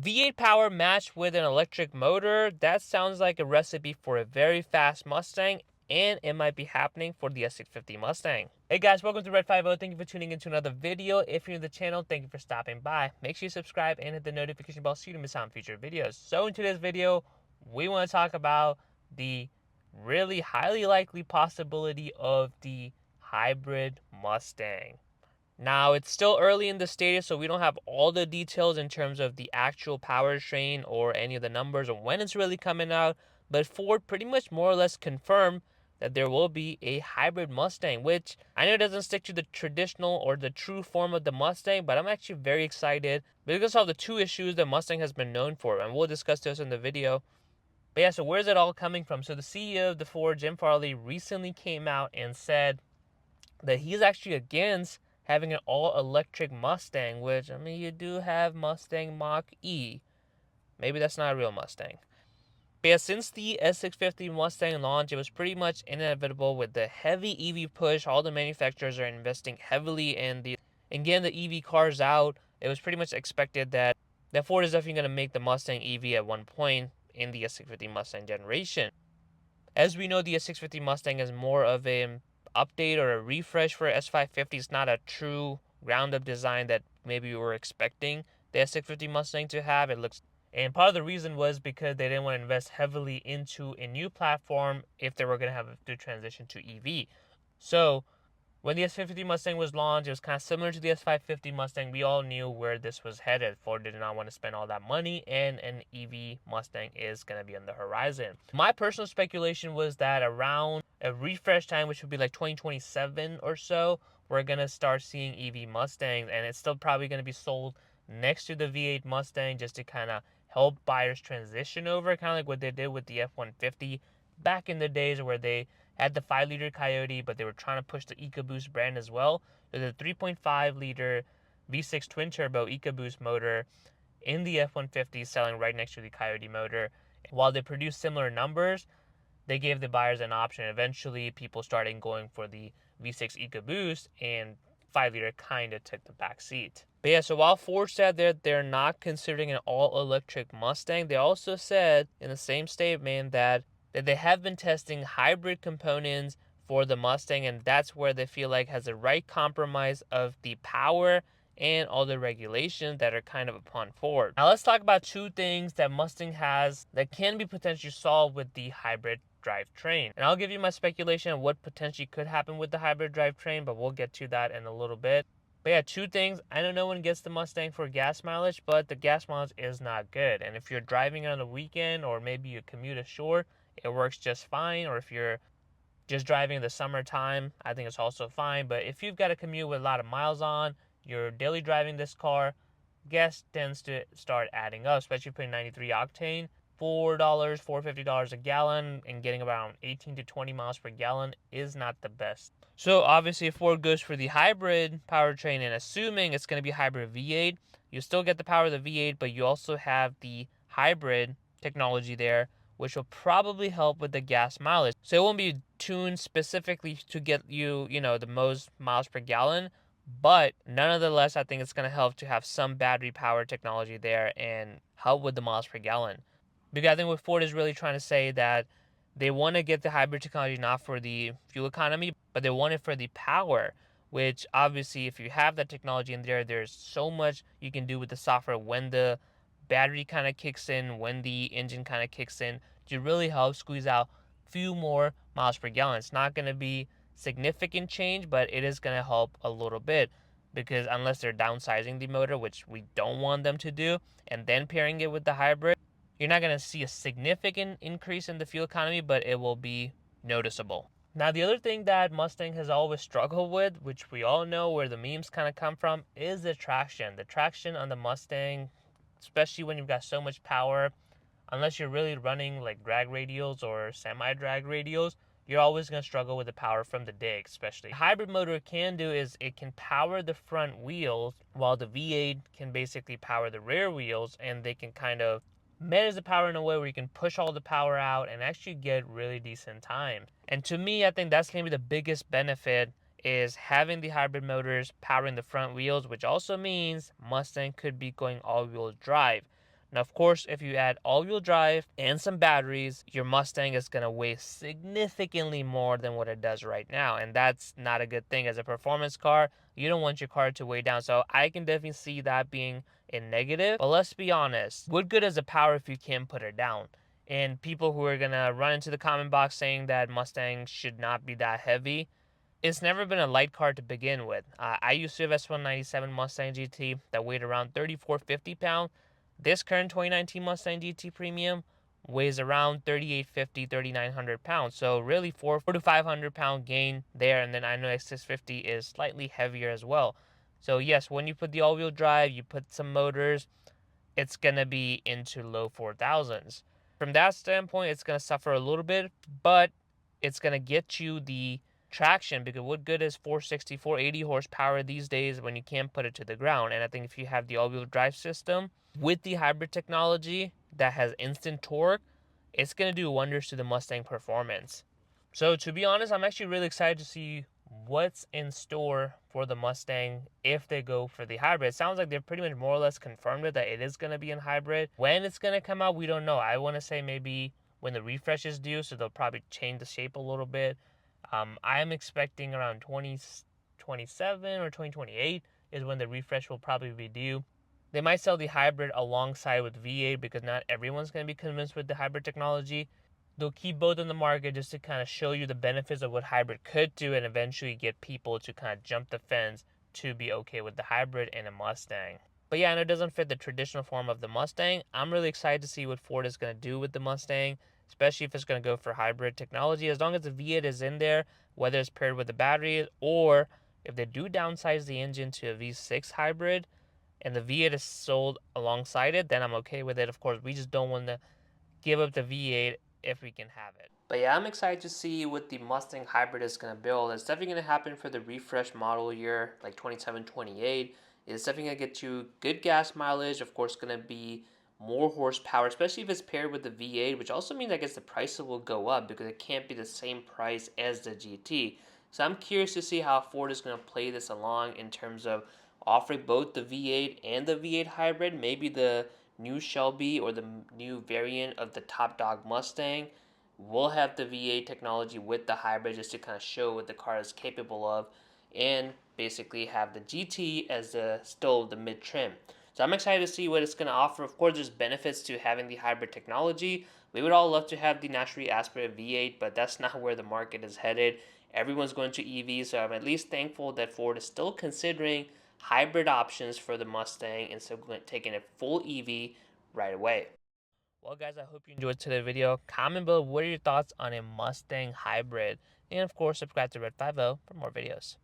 V8 power matched with an electric motor, that sounds like a recipe for a very fast Mustang, and it might be happening for the S650 Mustang. Hey guys, welcome to Red 50. Thank you for tuning into another video. If you're new to the channel, thank you for stopping by. Make sure you subscribe and hit the notification bell so you don't miss out on future videos. So in today's video, we want to talk about the really highly likely possibility of the hybrid Mustang. Now, it's still early in the stages, so we don't have all the details in terms of the actual powertrain or any of the numbers or when it's really coming out, but Ford pretty much more or less confirmed that there will be a hybrid Mustang, which I know doesn't stick to the traditional or the true form of the Mustang, but I'm actually very excited because of the two issues that Mustang has been known for, and we'll discuss this in the video. But yeah, so where's it all coming from? So the CEO of the Ford, Jim Farley, recently came out and said that he's actually against having an all-electric Mustang, which, I mean, you do have Mustang Mach-E. Maybe that's not a real Mustang. But yeah, since the S650 Mustang launch, it was pretty much inevitable with the heavy EV push. All the manufacturers are investing heavily in getting the EV cars out. It was pretty much expected that Ford is definitely going to make the Mustang EV at one point in the S650 Mustang generation. As we know, the S650 Mustang is more of an update or a refresh for S550. It's not a true ground-up design that maybe we were expecting the S650 Mustang to have. And part of the reason was because they didn't want to invest heavily into a new platform if they were going to have to transition to EV. So when the S650 Mustang was launched, it was kind of similar to the S550 Mustang. We all knew where this was headed. Ford did not want to spend all that money, and an EV Mustang is going to be on the horizon. My personal speculation was that around a refresh time, which would be like 2027 or so, we're going to start seeing EV Mustangs, and it's still probably going to be sold next to the V8 Mustang just to kind of help buyers transition over, kind of like what they did with the F-150 back in the days where they had the 5-liter Coyote, but they were trying to push the EcoBoost brand as well. There's a 3.5-liter V6 twin-turbo EcoBoost motor in the F-150 selling right next to the Coyote motor. While they produced similar numbers, they gave the buyers an option. Eventually, people started going for the V6 EcoBoost, and 5-liter kind of took the back seat. But yeah, so while Ford said that they're not considering an all-electric Mustang, they also said in the same statement that they have been testing hybrid components for the Mustang, and that's where they feel like has the right compromise of the power and all the regulations that are kind of upon Ford. Now let's talk about two things that Mustang has that can be potentially solved with the hybrid drivetrain. And I'll give you my speculation on what potentially could happen with the hybrid drivetrain, but we'll get to that in a little bit. But yeah, two things. I know no one gets the Mustang for gas mileage, but the gas mileage is not good. And if you're driving on a weekend or maybe you commute a short, it works just fine. Or if you're just driving in the summertime, I think it's also fine. But if you've got a commute with a lot of miles on, you're daily driving this car, gas tends to start adding up, especially putting 93 octane. $4, $4.50 a gallon, and getting around 18 to 20 miles per gallon is not the best. So obviously if Ford goes for the hybrid powertrain, and assuming it's going to be hybrid V8, you still get the power of the V8, but you also have the hybrid technology there, which will probably help with the gas mileage. So it won't be tuned specifically to get you, the most miles per gallon, but nonetheless, I think it's going to help to have some battery power technology there and help with the miles per gallon. Because I think what Ford is really trying to say that they want to get the hybrid technology not for the fuel economy, but they want it for the power, which obviously if you have that technology in there, there's so much you can do with the software when the battery kind of kicks in, when the engine kind of kicks in, to really help squeeze out a few more miles per gallon. It's not going to be significant change, but it is going to help a little bit, because unless they're downsizing the motor, which we don't want them to do, and then pairing it with the hybrid, you're not going to see a significant increase in the fuel economy, but it will be noticeable. Now, the other thing that Mustang has always struggled with, which we all know where the memes kind of come from, is the traction. The traction on the Mustang, especially when you've got so much power, unless you're really running like drag radials or semi-drag radials, you're always going to struggle with the power from the dig, especially. The hybrid motor can do is it can power the front wheels, while the V8 can basically power the rear wheels, and they can kind of manage the power in a way where you can push all the power out and actually get really decent time. And to me, I think that's going to be the biggest benefit, is having the hybrid motors powering the front wheels, which also means Mustang could be going all-wheel drive. Now, of course, if you add all-wheel drive and some batteries, your Mustang is going to weigh significantly more than what it does right now. And that's not a good thing. As a performance car, you don't want your car to weigh down. So I can definitely see that being a negative. But let's be honest, what good is the power if you can't put it down? And people who are going to run into the comment box saying that Mustang should not be that heavy, it's never been a light car to begin with. I used to have S197 Mustang GT that weighed around 3,450 pounds. This current 2019 Mustang GT Premium weighs around 3,850, 3,900 pounds. So really 4 to 500 pound gain there. And then I know S650 is slightly heavier as well. So yes, when you put the all-wheel drive, you put some motors, it's going to be into low 4,000s. From that standpoint, it's going to suffer a little bit, but it's going to get you the traction, because what good is 460, 480 horsepower these days when you can't put it to the ground? And I think if you have the all-wheel drive system with the hybrid technology that has instant torque, it's going to do wonders to the Mustang performance. So to be honest, I'm actually really excited to see what's in store for the Mustang if they go for the hybrid. It sounds like they're pretty much more or less confirmed it, that it is going to be in hybrid. When it's going to come out, we don't know. I want to say maybe when the refresh is due, so they'll probably change the shape a little bit. I'm expecting around 2027 or 2028 is when the refresh will probably be due. They might sell the hybrid alongside with V8 because not everyone's going to be convinced with the hybrid technology. They'll keep both on the market just to kind of show you the benefits of what hybrid could do and eventually get people to kind of jump the fence to be okay with the hybrid and a Mustang. But yeah, I know it doesn't fit the traditional form of the Mustang. I'm really excited to see what Ford is going to do with the Mustang, especially if it's going to go for hybrid technology. As long as the V8 is in there, whether it's paired with the battery or if they do downsize the engine to a V6 hybrid and the V8 is sold alongside it, then I'm okay with it. Of course, we just don't want to give up the V8 if we can have it. But yeah, I'm excited to see what the Mustang Hybrid is going to build. It's definitely going to happen for the refresh model year, like 27, 28. It's definitely going to get you good gas mileage. Of course, going to be more horsepower, especially if it's paired with the V8, which also means I guess the price will go up because it can't be the same price as the GT. So I'm curious to see how Ford is going to play this along in terms of offering both the V8 and the V8 hybrid. Maybe the new Shelby or the new variant of the top dog Mustang will have the V8 technology with the hybrid just to kind of show what the car is capable of, and basically have the GT as the mid trim. So I'm excited to see what it's going to offer. Of course, there's benefits to having the hybrid technology. We would all love to have the naturally aspirated V8, but that's not where the market is headed. Everyone's going to EVs, so I'm at least thankful that Ford is still considering hybrid options for the Mustang instead of taking a full EV right away. Well, guys, I hope you enjoyed today's video. Comment below what are your thoughts on a Mustang hybrid. And of course, subscribe to Red 50 for more videos.